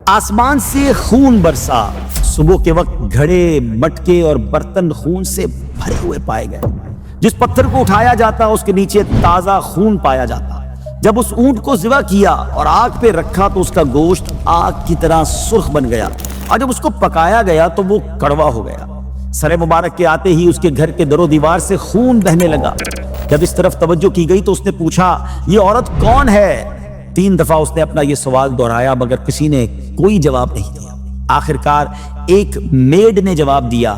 آسمان سے خون برسا، صبح کے وقت گھڑے مٹکے اور برتن خون سے بھرے ہوئے پائے گئے۔ جس پتھر کو اٹھایا جاتا اس کے نیچے تازہ خون پایا جاتا۔ جب اس اونٹ کو ذبح کیا اور آگ پہ رکھا تو اس کا گوشت آگ کی طرح سرخ بن گیا، اور جب اس کو پکایا گیا تو وہ کڑوا ہو گیا۔ سر مبارک کے آتے ہی اس کے گھر کے در و دیوار سے خون بہنے لگا۔ جب اس طرف توجہ کی گئی تو اس نے پوچھا، یہ عورت کون ہے؟ 3 دفعہ اس نے اپنا یہ سوال دہرایا مگر کسی نے کوئی جواب نہیں دیا۔ آخرکار ایک میڈ نے جواب دیا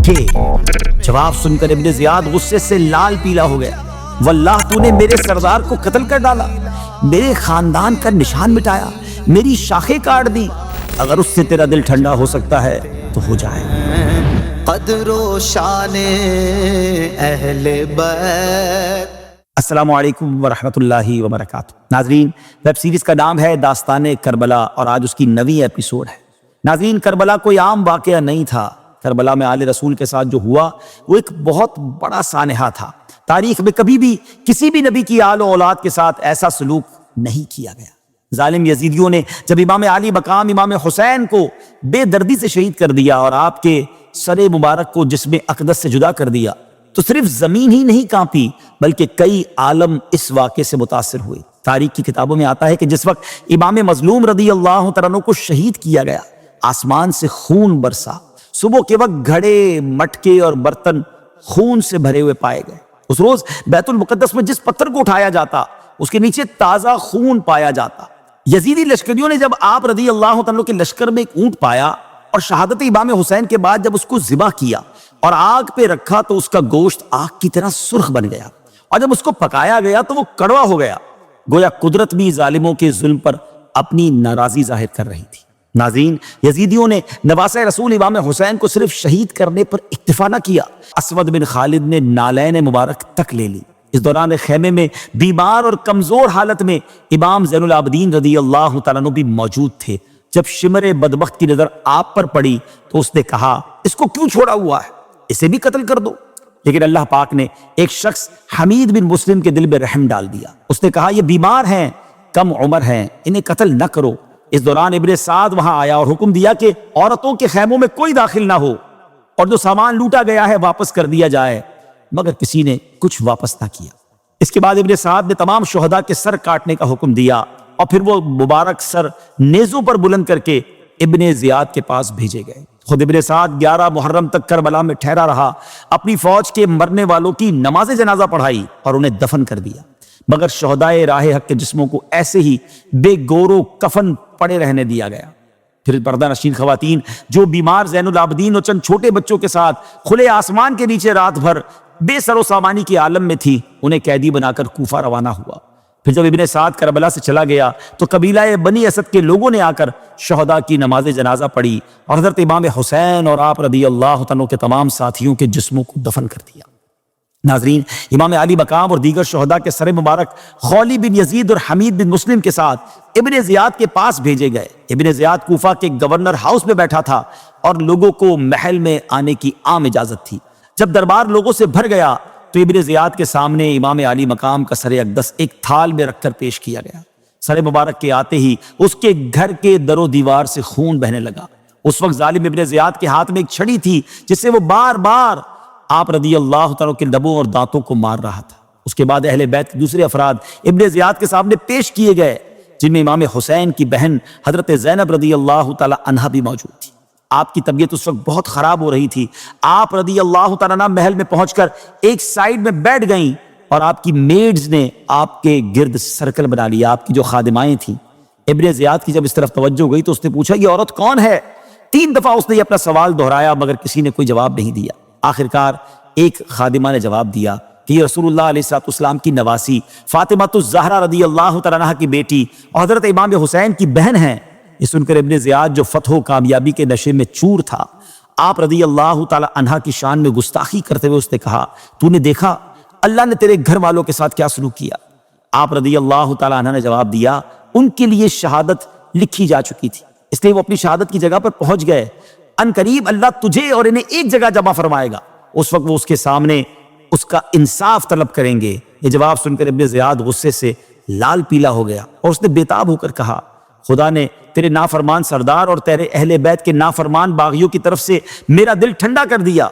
کہ جواب سن کر ابن زیاد غصے سے لال پیلا ہو گیا۔ واللہ تو نے میرے سردار کو قتل کر ڈالا، میرے خاندان کا نشان مٹایا، میری شاخیں کاٹ دی۔ اگر اس سے تیرا دل ٹھنڈا ہو سکتا ہے تو ہو جائے۔ قدر و شان اہل بیت۔ السلام علیکم ورحمۃ اللہ وبرکاتہ۔ ناظرین، ویب سیریز کا نام ہے داستان کربلا اور آج اس کی 9ویں ایپیسوڈ ہے۔ ناظرین، کربلا کوئی عام واقعہ نہیں تھا۔ کربلا میں آل رسول کے ساتھ جو ہوا وہ ایک بہت بڑا سانحہ تھا۔ تاریخ میں کبھی بھی کسی بھی نبی کی آل و اولاد کے ساتھ ایسا سلوک نہیں کیا گیا۔ ظالم یزیدیوں نے جب امام علی مقام امام حسین کو بے دردی سے شہید کر دیا اور آپ کے سر مبارک کو جسم اقدس سے جدا کر دیا تو صرف زمین ہی نہیں کانپی بلکہ کئی عالم اس واقعے سے متاثر ہوئے۔ تاریخ کی کتابوں میں آتا ہے کہ جس وقت امام مظلوم رضی اللہ تعالیٰ عنہ کو شہید کیا گیا، آسمان سے خون برسا۔ صبح کے وقت گھڑے مٹکے اور برتن خون سے بھرے ہوئے پائے گئے۔ اس روز بیت المقدس میں جس پتھر کو اٹھایا جاتا اس کے نیچے تازہ خون پایا جاتا۔ یزیدی لشکریوں نے جب آپ رضی اللہ تعالیٰ کے لشکر میں ایک اونٹ پایا اور شہادت امام حسین کے بعد جب اس کو ذبح کیا اور آگ پہ رکھا تو اس کا گوشت آگ کی طرح سرخ بن گیا، اور جب اس کو پکایا گیا تو وہ کڑوا ہو گیا۔ گویا قدرت بھی ظالموں کے ظلم پر اپنی ناراضی ظاہر کر رہی تھی۔ ناظرین، یزیدیوں نے نواسہ رسول امام حسین کو صرف شہید کرنے پر اکتفا نہ کیا، اسود بن خالد نے نالین مبارک تک لے لی۔ اس دوران خیمے میں بیمار اور کمزور حالت میں امام زین العابدین رضی اللہ تعالیٰ عنہ بھی موجود تھے۔ جب شمر بدبخت کی نظر آپ پر پڑی تو اس نے کہا، اس کو کیوں چھوڑا ہوا ہے؟ اسے بھی قتل کر دو۔ لیکن اللہ پاک نے ایک شخص حمید بن مسلم کے دل میں رحم ڈال دیا۔ اس نے کہا، یہ بیمار ہیں، کم عمر ہیں، انہیں قتل نہ کرو۔ اس دوران ابن سعد وہاں آیا اور حکم دیا کہ عورتوں کے خیموں میں کوئی داخل نہ ہو اور جو سامان لوٹا گیا ہے واپس کر دیا جائے، مگر کسی نے کچھ واپس نہ کیا۔ اس کے بعد ابن سعد نے تمام شہداء کے سر کاٹنے کا حکم دیا اور پھر وہ مبارک سر نیزوں پر بلند کر کے ابن زیاد کے پاس بھیجے گئے۔ خود ابن سعد 11 محرم تک کربلا میں ٹھہرا رہا، اپنی فوج کے مرنے والوں کی نماز جنازہ پڑھائی اور انہیں دفن کر دیا، مگر شہدائے راہ حق کے جسموں کو ایسے ہی بے گور و کفن پڑے رہنے دیا گیا۔ پھر پردہ نشین خواتین جو بیمار زین العابدین اور چند چھوٹے بچوں کے ساتھ کھلے آسمان کے نیچے رات بھر بے سر و سامانی کے عالم میں تھی، انہیں قیدی بنا کر کوفہ روانہ ہوا۔ پھر جب ابن سعد کربلا سے چلا گیا تو قبیلہ بنی اسد کے لوگوں نے آ کر شہداء کی نماز جنازہ پڑھی اور حضرت امام حسین اور آپ رضی اللہ تعالیٰ کے تمام ساتھیوں کے جسموں کو دفن کر دیا۔ ناظرین، امام علی مقام اور دیگر شہداء کے سر مبارک خولی بن یزید اور حمید بن مسلم کے ساتھ ابن زیاد کے پاس بھیجے گئے۔ ابن زیاد کوفہ کے گورنر ہاؤس میں بیٹھا تھا اور لوگوں کو محل میں آنے کی عام اجازت تھی۔ جب دربار لوگوں سے بھر گیا تو ابن زیاد کے سامنے امام علی مقام کا سر اقدس ایک تھال میں رکھ کر پیش کیا گیا۔ سر مبارک کے آتے ہی اس کے گھر کے در و دیوار سے خون بہنے لگا۔ اس وقت ظالم ابن زیاد کے ہاتھ میں ایک چھڑی تھی جس سے وہ بار بار آپ رضی اللہ تعالیٰ کے لبوں اور دانتوں کو مار رہا تھا۔ اس کے بعد اہل بیت کے دوسرے افراد ابن زیاد کے سامنے پیش کیے گئے، جن میں امام حسین کی بہن حضرت زینب رضی اللہ تعالیٰ عنہا بھی موجود تھی۔ آپ کی طبیعت اس وقت بہت خراب ہو رہی تھی۔ آپ رضی اللہ تعالیٰ عنہ محل میں پہنچ کر ایک سائیڈ میں بیٹھ گئیں اور آپ کی میڈز نے آپ کے گرد سرکل بنا لیا، آپ کی جو خادمائیں تھیں۔ ابن زیاد کی جب اس طرف توجہ گئی تو اس نے پوچھا، یہ عورت کون ہے؟ 3 دفعہ اس نے اپنا سوال دہرایا مگر کسی نے کوئی جواب نہیں دیا۔ آخرکار ایک خادمہ نے جواب دیا کہ یہ رسول اللہ علیہ السلام کی نواسی فاطمہ الزہرا رضی اللہ تعالیٰ عنہ کی بیٹی اور حضرت امام حسین کی بہن ہیں۔ یہ سن کر ابن زیاد جو فتح و کامیابی کے نشے میں چور تھا، آپ رضی اللہ تعالیٰ عنہ کی شان میں گستاخی کرتے ہوئے اس نے کہا، تو نے دیکھا اللہ نے تیرے گھر والوں کے ساتھ کیا سلوک کیا؟ آپ رضی اللہ تعالیٰ عنہ نے جواب دیا، ان کے لیے شہادت لکھی جا چکی تھی، اس لیے وہ اپنی شہادت کی جگہ پر پہنچ گئے۔ ان قریب اللہ تجھے اور انہیں ایک جگہ جمع فرمائے گا، اس وقت وہ اس کے سامنے اس کا انصاف طلب کریں گے۔ یہ جواب سن کر ابن زیاد غصے سے لال پیلا ہو گیا اور اس نے بے تاب ہو کر کہا، خدا نے تیرے نافرمان سردار اور تیرے اہل بیت کے نافرمان باغیوں کی طرف سے میرا دل ٹھنڈا کر دیا۔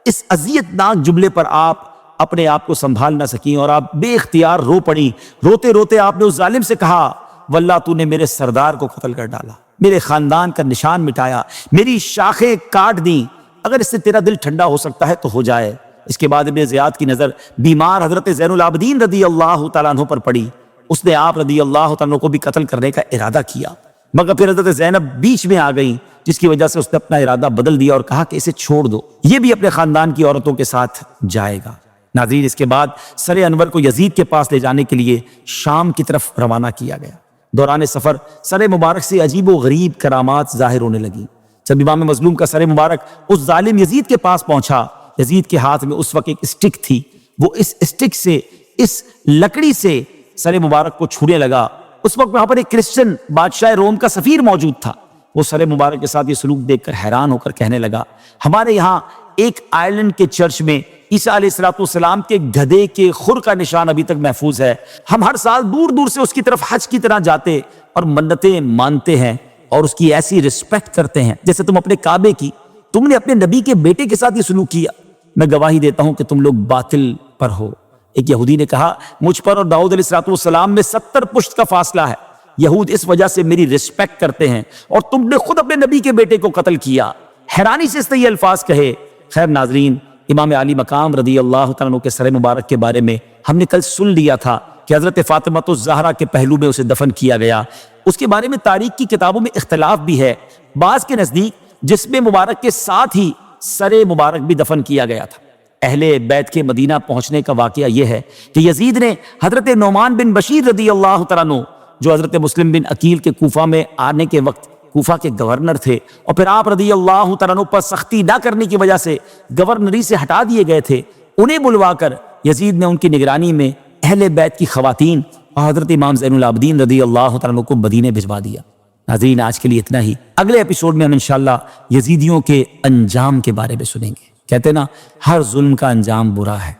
اس اذیت ناک جملے پر آپ اپنے آپ کو سنبھال نہ سکیں اور آپ بے اختیار رو پڑیں۔ روتے روتے آپ نے اس ظالم سے کہا واللہ تو نے میرے سردار کو قتل کر ڈالا، میرے خاندان کا نشان مٹایا، میری شاخیں کاٹ دیں، اگر اس سے تیرا دل ٹھنڈا ہو سکتا ہے تو ہو جائے۔ اس کے بعد ابن زیاد کی نظر بیمار حضرت زین العابدین رضی اللہ تعالیٰ عنہ پر پڑی۔ اس نے آپ رضی اللہ تعالیٰ عنہ کو بھی قتل کرنے کا ارادہ کیا، مگر پھر حضرت زینب بیچ میں آ گئیں، جس کی وجہ سے اس نے اپنا ارادہ بدل دیا اور کہا کہ اسے چھوڑ دو، یہ بھی اپنے خاندان کی عورتوں کے ساتھ جائے گا۔ ناظرین، اس کے بعد سر انور کو یزید کے پاس لے جانے کے لیے شام کی طرف روانہ کیا گیا۔ دوران سفر سر مبارک سے عجیب و غریب کرامات ظاہر ہونے لگیں۔ جب امام مظلوم کا سر مبارک اس ظالم یزید کے پاس پہنچا، یزید کے ہاتھ میں اس وقت ایک اسٹک تھی، وہ اس اسٹک سے، اس لکڑی سے سر مبارک کو چھونے لگا۔ اس وقت وہاں پر ایک کرسچن بادشاہ روم کا سفیر موجود تھا۔ وہ سر مبارک کے ساتھ یہ سلوک دیکھ کر حیران ہو کر کہنے لگا ہمارے یہاں ایک آئرلینڈ کے چرچ میں عیسیٰ علیہ السلام کے گدھے کے خر کا نشان ابھی تک محفوظ ہے، ہم ہر سال دور دور سے اس کی طرف حج کی طرح جاتے اور منتیں مانتے ہیں اور اس کی ایسی رسپیکٹ کرتے ہیں جیسے تم اپنے کعبے کی۔ تم نے اپنے نبی کے بیٹے کے ساتھ یہ سلوک کیا، میں گواہی دیتا ہوں کہ تم لوگ باطل پر ہو۔ ایک یہودی نے کہا مجھ پر اور داؤد علیہ السلام میں 70 پشت کا فاصلہ ہے، یہود اس وجہ سے میری رسپیکٹ کرتے ہیں اور تم نے خود اپنے نبی کے بیٹے کو قتل کیا۔ حیرانی سے اس نے یہ الفاظ کہے۔ خیر ناظرین، امام علی مقام رضی اللہ تعالیٰ عنہ کے سر مبارک کے بارے میں ہم نے کل سن لیا تھا کہ حضرت فاطمہ الزہرا کے پہلو میں اسے دفن کیا گیا۔ اس کے بارے میں تاریخ کی کتابوں میں اختلاف بھی ہے، بعض کے نزدیک جسم مبارک کے ساتھ ہی سر مبارک بھی دفن کیا گیا تھا۔ اہل بیت کے مدینہ پہنچنے کا واقعہ یہ ہے کہ یزید نے حضرت نعمان بن بشیر رضی اللہ تعالیٰ عنہ، جو حضرت مسلم بن عقیل کے کوفہ میں آنے کے وقت کوفہ کے گورنر تھے اور پھر آپ رضی اللہ تعالیٰ عنہ پر سختی نہ کرنے کی وجہ سے گورنری سے ہٹا دیے گئے تھے، انہیں بلوا کر یزید نے ان کی نگرانی میں اہل بیت کی خواتین اور حضرت امام زین العابدین رضی اللہ تعالیٰ عنہ کو مدینے بھجوا دیا۔ ناظرین، آج کے لیے اتنا ہی۔ اگلے ایپیسوڈ میں ہم انشاءاللہ یزیدیوں کے انجام کے بارے میں سنیں گے۔ کہتے نا ہر ظلم کا انجام برا ہے۔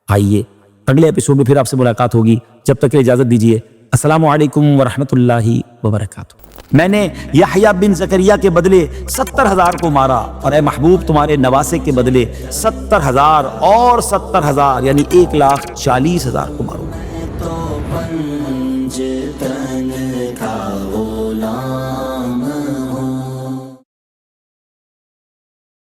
آئیے اگلے ایپیسوڈ میں پھر آپ سے ملاقات ہوگی، جب تک کے اجازت دیجیے۔ السلام علیکم ورحمۃ اللہ وبرکاتہ۔ میں نے یحییٰ بن زکریا کے بدلے 70,000 کو مارا اور اے محبوب تمہارے نواسے کے بدلے 70,000 اور 70,000 یعنی 1,40,000 کو ماروں گا۔